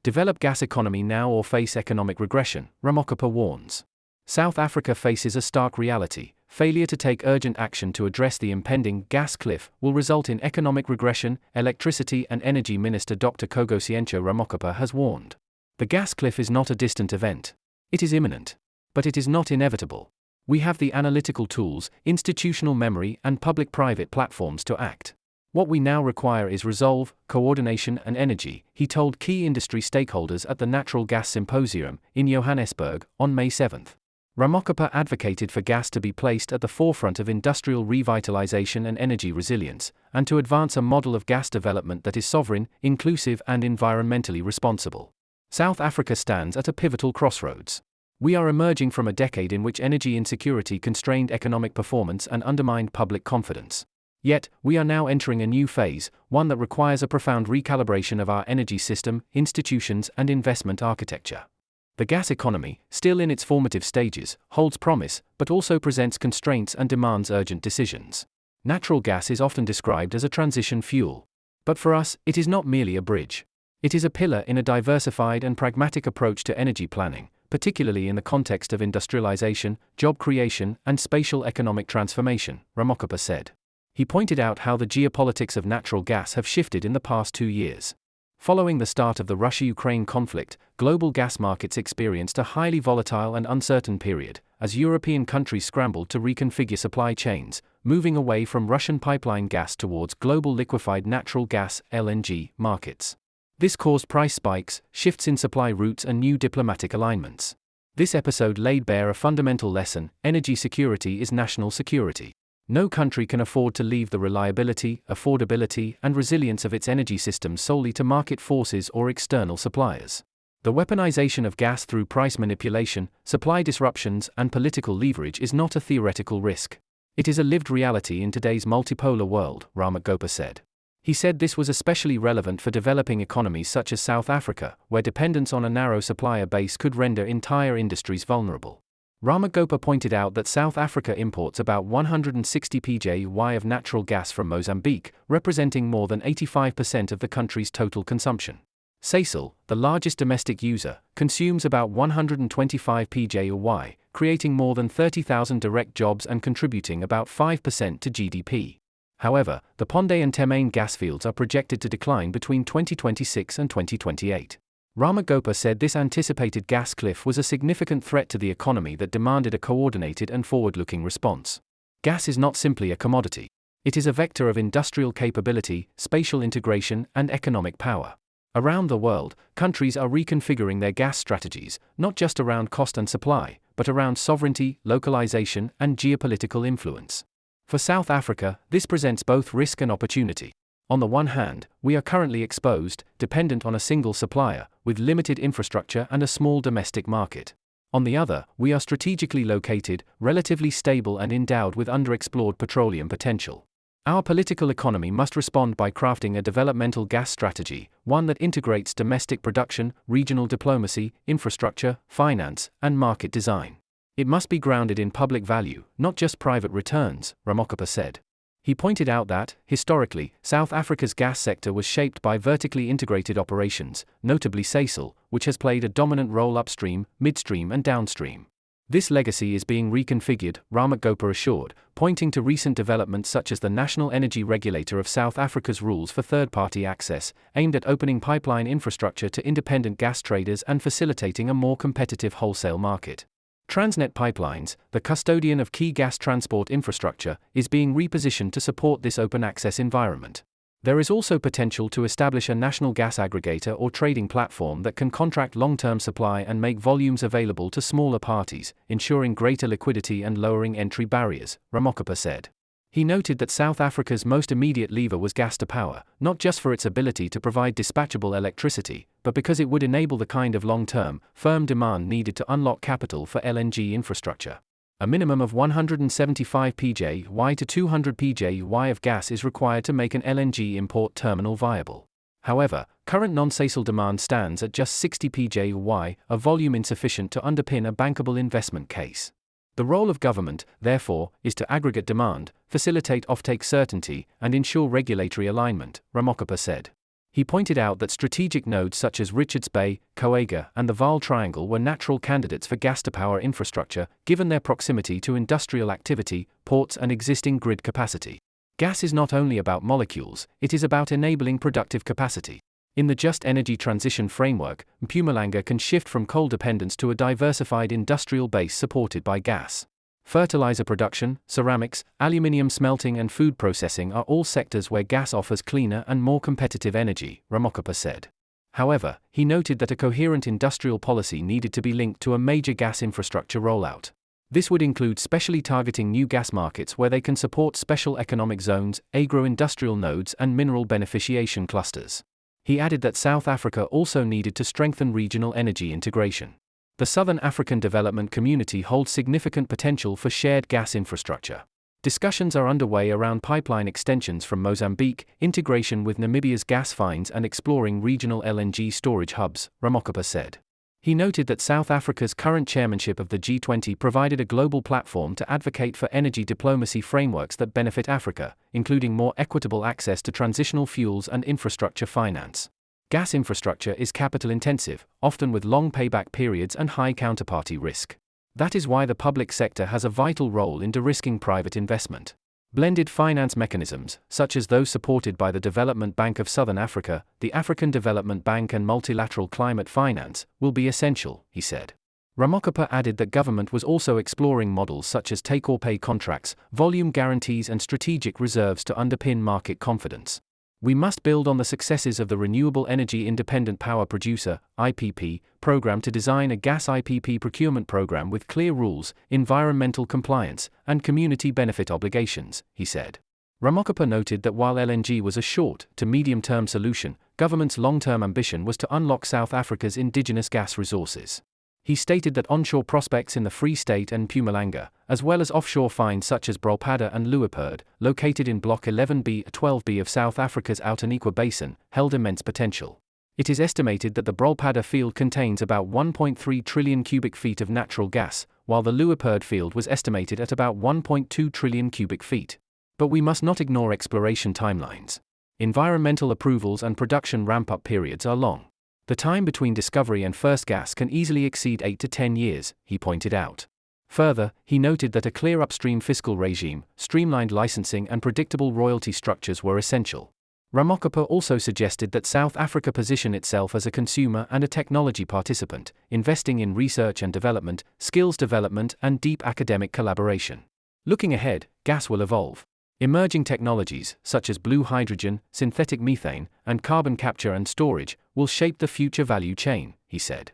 Develop gas economy now or face economic regression, Ramokgopa warns. South Africa faces a stark reality. Failure to take urgent action to address the impending gas cliff will result in economic regression, Electricity and Energy Minister Dr. Kgosientsho Ramokgopa has warned. The gas cliff is not a distant event. It is imminent. But it is not inevitable. We have the analytical tools, institutional memory, and public-private platforms to act. What we now require is resolve, coordination, and energy, he told key industry stakeholders at the Natural Gas Symposium in Johannesburg on May 7. Ramokgopa advocated for gas to be placed at the forefront of industrial revitalisation and energy resilience, and to advance a model of gas development that is sovereign, inclusive, and environmentally responsible. South Africa stands at a pivotal crossroads. We are emerging from a decade in which energy insecurity constrained economic performance and undermined public confidence. Yet, we are now entering a new phase, one that requires a profound recalibration of our energy system, institutions, and investment architecture. The gas economy, still in its formative stages, holds promise, but also presents constraints and demands urgent decisions. Natural gas is often described as a transition fuel. But for us, it is not merely a bridge. It is a pillar in a diversified and pragmatic approach to energy planning, particularly in the context of industrialization, job creation, and spatial economic transformation, Ramokgopa said. He pointed out how the geopolitics of natural gas have shifted in the past 2 years. Following the start of the Russia-Ukraine conflict, global gas markets experienced a highly volatile and uncertain period, as European countries scrambled to reconfigure supply chains, moving away from Russian pipeline gas towards global liquefied natural gas (LNG) markets. This caused price spikes, shifts in supply routes, and new diplomatic alignments. This episode laid bare a fundamental lesson: energy security is national security. No country can afford to leave the reliability, affordability, and resilience of its energy systems solely to market forces or external suppliers. The weaponization of gas through price manipulation, supply disruptions, and political leverage is not a theoretical risk. It is a lived reality in today's multipolar world, Ramokgopa said. He said this was especially relevant for developing economies such as South Africa, where dependence on a narrow supplier base could render entire industries vulnerable. Ramokgopa pointed out that South Africa imports about 160 PJY of natural gas from Mozambique, representing more than 85% of the country's total consumption. Sasol, the largest domestic user, consumes about 125 PJY, creating more than 30,000 direct jobs and contributing about 5% to GDP. However, the Ponde and Temane gas fields are projected to decline between 2026 and 2028. Ramokgopa said this anticipated gas cliff was a significant threat to the economy that demanded a coordinated and forward-looking response. Gas is not simply a commodity. It is a vector of industrial capability, spatial integration, and economic power. Around the world, countries are reconfiguring their gas strategies, not just around cost and supply, but around sovereignty, localization, and geopolitical influence. For South Africa, this presents both risk and opportunity. On the one hand, we are currently exposed, dependent on a single supplier, with limited infrastructure and a small domestic market. On the other, we are strategically located, relatively stable, and endowed with underexplored petroleum potential. Our political economy must respond by crafting a developmental gas strategy, one that integrates domestic production, regional diplomacy, infrastructure, finance, and market design. It must be grounded in public value, not just private returns, Ramokgopa said. He pointed out that, historically, South Africa's gas sector was shaped by vertically integrated operations, notably Sasol, which has played a dominant role upstream, midstream, and downstream. This legacy is being reconfigured, Ramokgopa assured, pointing to recent developments such as the National Energy Regulator of South Africa's rules for third-party access, aimed at opening pipeline infrastructure to independent gas traders and facilitating a more competitive wholesale market. Transnet Pipelines, the custodian of key gas transport infrastructure, is being repositioned to support this open access environment. There is also potential to establish a national gas aggregator or trading platform that can contract long-term supply and make volumes available to smaller parties, ensuring greater liquidity and lowering entry barriers, Ramokgopa said. He noted that South Africa's most immediate lever was gas to power, not just for its ability to provide dispatchable electricity, but because it would enable the kind of long-term, firm demand needed to unlock capital for LNG infrastructure. A minimum of 175 PJY to 200 PJY of gas is required to make an LNG import terminal viable. However, current non-Sasol demand stands at just 60 PJY, a volume insufficient to underpin a bankable investment case. The role of government, therefore, is to aggregate demand, facilitate offtake certainty, and ensure regulatory alignment, Ramokgopa said. He pointed out that strategic nodes such as Richards Bay, Coega, and the Vaal Triangle were natural candidates for gas-to-power infrastructure, given their proximity to industrial activity, ports, and existing grid capacity. Gas is not only about molecules, it is about enabling productive capacity. In the Just Energy Transition Framework, Mpumalanga can shift from coal dependence to a diversified industrial base supported by gas. Fertilizer production, ceramics, aluminium smelting, and food processing are all sectors where gas offers cleaner and more competitive energy, Ramokgopa said. However, he noted that a coherent industrial policy needed to be linked to a major gas infrastructure rollout. This would include specially targeting new gas markets where they can support special economic zones, agro-industrial nodes, and mineral beneficiation clusters. He added that South Africa also needed to strengthen regional energy integration. The Southern African Development Community holds significant potential for shared gas infrastructure. Discussions are underway around pipeline extensions from Mozambique, integration with Namibia's gas finds, and exploring regional LNG storage hubs, Ramokgopa said. He noted that South Africa's current chairmanship of the G20 provided a global platform to advocate for energy diplomacy frameworks that benefit Africa, including more equitable access to transitional fuels and infrastructure finance. Gas infrastructure is capital-intensive, often with long payback periods and high counterparty risk. That is why the public sector has a vital role in de-risking private investment. Blended finance mechanisms, such as those supported by the Development Bank of Southern Africa, the African Development Bank, and multilateral climate finance, will be essential, he said. Ramokgopa added that government was also exploring models such as take-or-pay contracts, volume guarantees, and strategic reserves to underpin market confidence. We must build on the successes of the Renewable Energy Independent Power Producer (IPP) program to design a gas IPP procurement program with clear rules, environmental compliance, and community benefit obligations, he said. Ramokgopa noted that while LNG was a short to medium-term solution, government's long-term ambition was to unlock South Africa's indigenous gas resources. He stated that onshore prospects in the Free State and Mpumalanga, as well as offshore finds such as Brolpada and Luiperd, located in Block 11B and 12B of South Africa's Outeniqua Basin, held immense potential. It is estimated that the Brolpada field contains about 1.3 trillion cubic feet of natural gas, while the Luiperd field was estimated at about 1.2 trillion cubic feet. But we must not ignore exploration timelines. Environmental approvals and production ramp-up periods are long. The time between discovery and first gas can easily exceed 8 to 10 years, he pointed out. Further, he noted that a clear upstream fiscal regime, streamlined licensing, and predictable royalty structures were essential. Ramokgopa also suggested that South Africa position itself as a consumer and a technology participant, investing in research and development, skills development, and deep academic collaboration. Looking ahead, gas will evolve. Emerging technologies, such as blue hydrogen, synthetic methane, and carbon capture and storage, will shape the future value chain, he said.